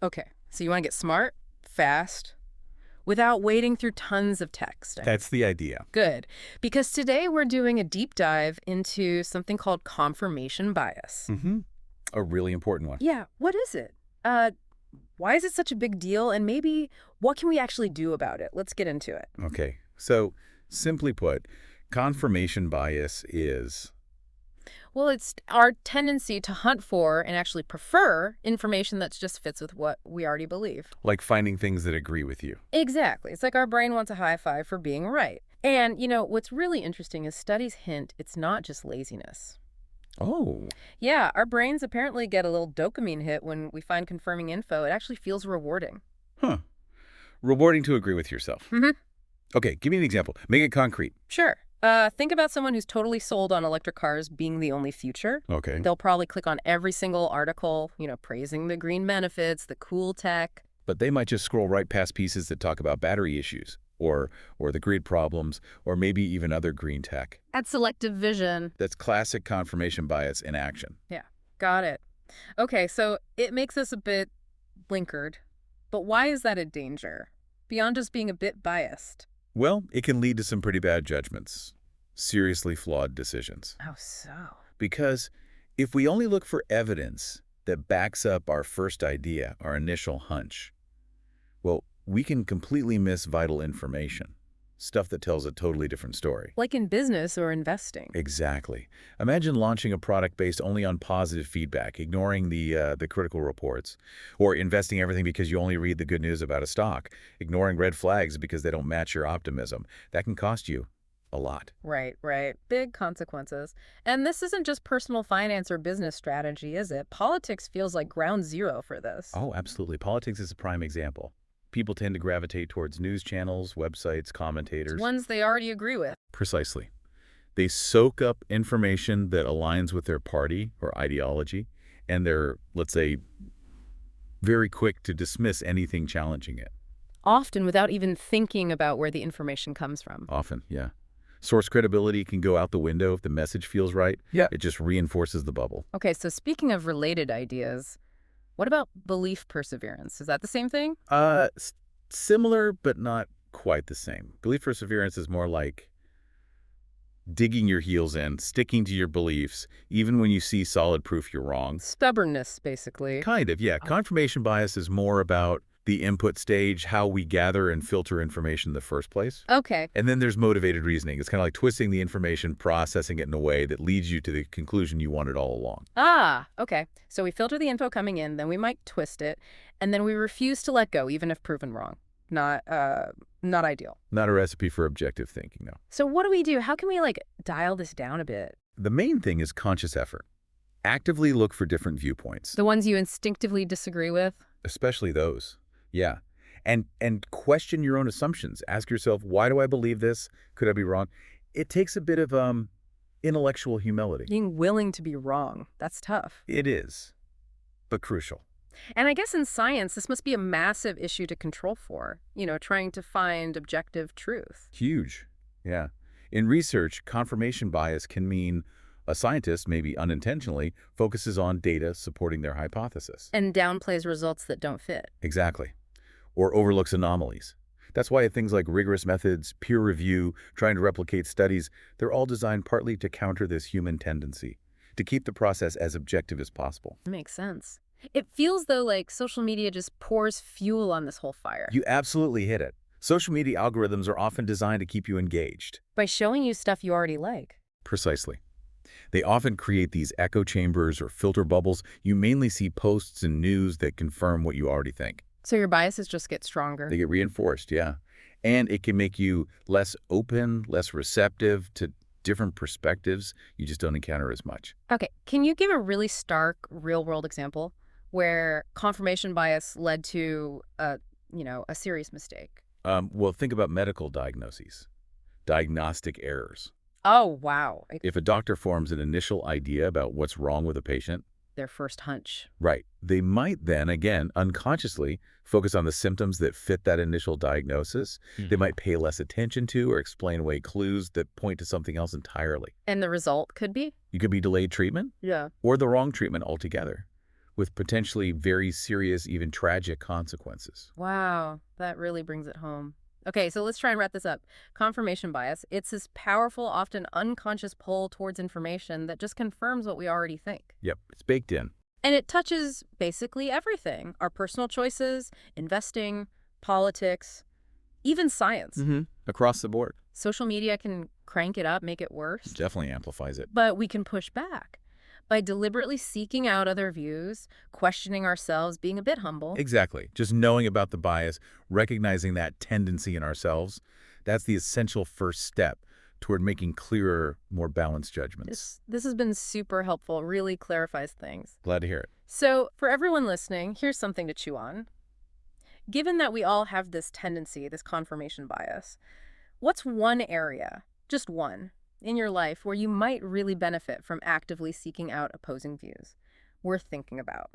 Okay, so you want to get smart, fast, without wading through tons of text. That's the idea. Good, because today we're doing a deep dive into something called confirmation bias. Mm-hmm. A really important one. Yeah, what is it? Uh, why is it such a big deal? And maybe what can we actually do about it? Let's get into it. Okay, so simply put, confirmation bias is, Well, it's our tendency to hunt for and actually prefer information that just fits with what we already believe. like finding things that agree with you. Exactly. It's like our brain wants a high five for being right. And, what's really interesting is studies hint it's not just laziness. Oh, Yeah, our brains apparently get a little dopamine hit when we find confirming info. It actually feels rewarding. huh. Rewarding to agree with yourself. Hmm. Okay, give me an example. Make it concrete. Sure. Think about someone who's totally sold on electric cars being the only future. Okay. They'll probably click on every single article, praising the green benefits, the cool tech. But they might just scroll right past pieces that talk about battery issues or the grid problems or maybe even other green tech. At selective vision. That's classic confirmation bias in action. Yeah, got it. Okay, so it makes us a bit blinkered. But why is that a danger? Beyond just being a bit biased. Well, it can lead to some pretty bad judgments, seriously flawed decisions. How so? Because if we only look for evidence that backs up our first idea, our initial hunch, well, we can completely miss vital information, stuff that tells a totally different story. Like in business or investing. Exactly. Imagine launching a product based only on positive feedback, ignoring the critical reports, or investing everything because you only read the good news about a stock, ignoring red flags because they don't match your optimism. That can cost you a lot. Right, right. Big consequences. And this isn't just personal finance or business strategy, is it? Politics feels like ground zero for this. Oh, absolutely. Politics is a prime example. People tend to gravitate towards news channels, websites, It's commentators. ones they already agree with. Precisely. They soak up information that aligns with their party or ideology, and they're, let's say, very quick to dismiss anything challenging it. Often without even thinking about where the information comes from. Often, yeah. Source credibility can go out the window if the message feels right. Yeah. It just reinforces the bubble. Okay, so speaking of related ideas, what about belief perseverance? Is that the same thing? Similar, but not quite the same. Belief perseverance is more like digging your heels in, sticking to your beliefs, even when you see solid proof you're wrong. Stubbornness, basically. Kind of, yeah. Confirmation bias is more about the input stage, how we gather and filter information in the first place. Okay. And then there's motivated reasoning. It's kind of like twisting the information, processing it in a way that leads you to the conclusion you wanted all along. Ah, okay. So we filter the info coming in, then we might twist it, and then we refuse to let go, even if proven wrong. Not ideal. Not a recipe for objective thinking, though. So what do we do? How can we, dial this down a bit? The main thing is conscious effort. Actively look for different viewpoints, The ones you instinctively disagree with? especially those. Yeah. And question your own assumptions. Ask yourself, why do I believe this? Could I be wrong? It takes a bit of intellectual humility. Being willing to be wrong. That's tough. It is, but crucial. And I guess in science, this must be a massive issue to control for, trying to find objective truth. Huge. Yeah. In research, confirmation bias can mean a scientist, maybe unintentionally, focuses on data supporting their hypothesis. And downplays results that don't fit. Exactly. Or overlooks anomalies. That's why things like rigorous methods, peer review, trying to replicate studies, they're all designed partly to counter this human tendency, to keep the process as objective as possible. Makes sense. It feels, though, like social media just pours fuel on this whole fire. You absolutely hit it. Social media algorithms are often designed to keep you engaged. By showing you stuff you already like. Precisely. They often create these echo chambers or filter bubbles. You mainly see posts and news that confirm what you already think. So your biases just get stronger. They get reinforced, yeah. And it can make you less open, less receptive to different perspectives you just don't encounter as much. Okay, can you give a really stark real-world example where confirmation bias led to a serious mistake? Well, think about medical diagnoses, diagnostic errors. Oh, wow. If a doctor forms an initial idea about what's wrong with a patient, Their first hunch. right, they might then, again, unconsciously focus on the symptoms that fit that initial diagnosis. They might pay less attention to or explain away clues that point to something else entirely. And the result could be? You could be delayed treatment Yeah. or the wrong treatment altogether. with potentially very serious, even tragic consequences. Wow, that really brings it home. Okay, so let's try and wrap this up. Confirmation bias. It's this powerful, often unconscious pull towards information that just confirms what we already think. Yep, it's baked in. And it touches basically everything: our personal choices, investing, politics, even science. Across the board. Social media can crank it up, make it worse, Definitely amplifies it. but we can push back by deliberately seeking out other views, questioning ourselves, being a bit humble. Exactly. Just knowing about the bias, recognizing that tendency in ourselves, that's the essential first step toward making clearer, more balanced judgments. This has been super helpful, really clarifies things. Glad to hear it. So, for everyone listening, here's something to chew on. Given that we all have this tendency, this confirmation bias, what's one area, just one, in your life where you might really benefit from actively seeking out opposing views? Worth thinking about.